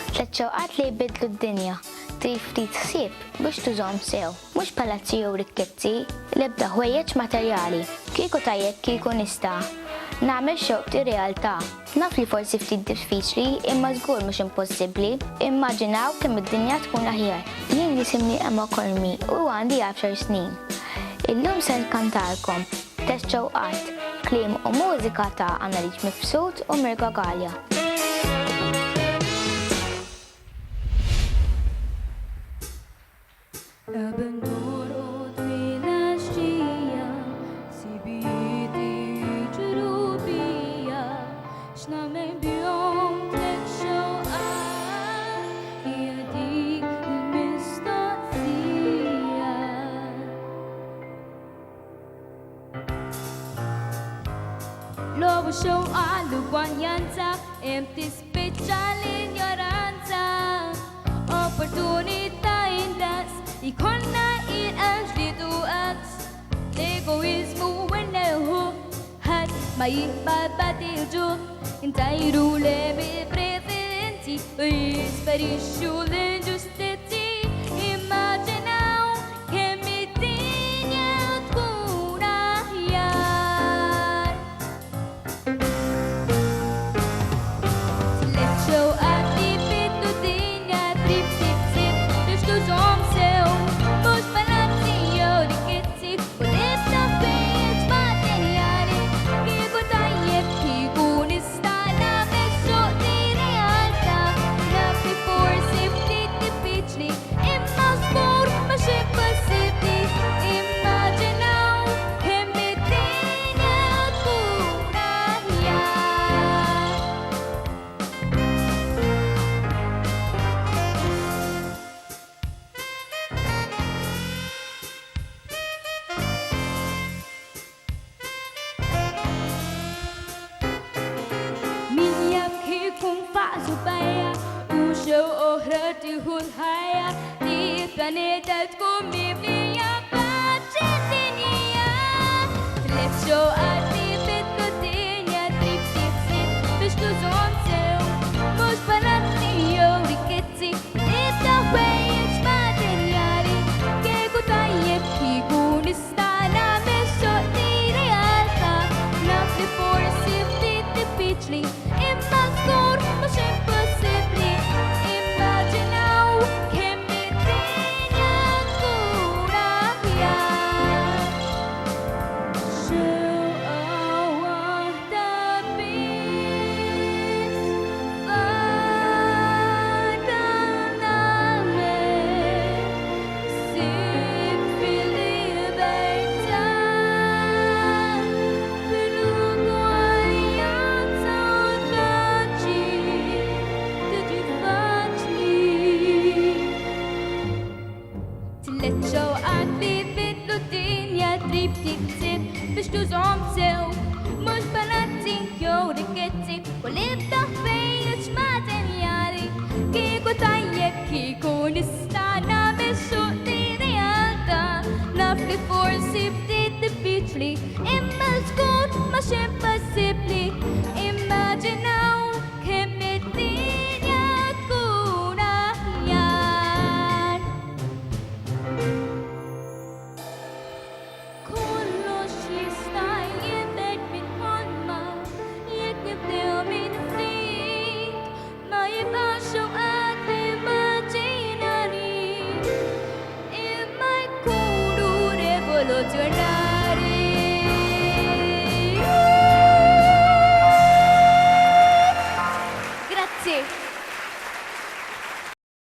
Tlett Xewqat li jbidlu d-dinja, trid ftit ħsieb biex tużhom sew. Mhux palazzi jew rikkizzi, l-ebda ħwejjeġ materjali. Kieku tajjeb kieku nista' nagħmel xewqti realtà. Naf li forsi ftit diffiċli imma żgur mhux impossibbli. Immaġinaw kemm id-dinja tkun aħjar. Jien jisimni Curmi u għandi 10 snin. Illum se nkantalkom Tlett Xewqat, kliem u mużika ta' Annaliġ Mifsud u Mirga Galja. Lobo xewqat l-ugwanjanza, empty spiċċa l-ignoranza. Opportunità indas, ikonna il-għax li tuqas. Egoizmu wenneħu, ħadd ma jibbat il-ġuħ. Intajru lebi preferenzi, u jisparixxu l-inġustizzi. Immaġinaw kemm id-dinja tkun aħjar. Tlett Xewqat li jbidlu d-dinja, trid tiksib biex tużhom sew. Mhux palazzi jew rikkizzi u l-ebda ħwejjeġ materjali. Kieku tajjeb kieku nista' nagħmel xogħli realtà. Naf li forsi ftit diffiċli imma żgur mhux impossibbli. Immaġinaw kemm id-dinja tkun aħjar. Min jaf kikun faqsu bajja u xew oħra tieħu l-ħajja li l-pjaneta tkun mibnija b'paċi dinjija. Tlett Xewqat li jbidlu d-dinja, trid tiksib biex tużhom sew. Mhux palazzi jew rikkizzi, l-ebda ħwejjeġ materjali. Kieku tajjeb kieku nista' nagħmel xogħli realtà. Naf li forsi ftit diffiċli imma żgur mhux impossibbli. Immaġinaw kemm id-dinja tkun aħjar. Xewqa waħda biss fadda nagħmel, ssib fil-libertà bil-ugwaljanza u l-paċi tiġi faċli. Tlett Xewqat li jbidlu d-dinja, trid tiksib biex tużhom sew. Mhux palazzi jew rikkizzi u l-ebda ħwejjeġ materjali. Kieku tajjeb kieku nista' nagħmel xogħli realtà. Naf li forsi ftit diffiċli imma żgur mhux impossibbli. Immaġinaw kemm id-dinja tkun aħjar. Kollox jista' jinbed minn ħolma jekk nibdew minn ftit. Ma jibqax xewqat immaġinari imma jkunu rivoluzzjonari.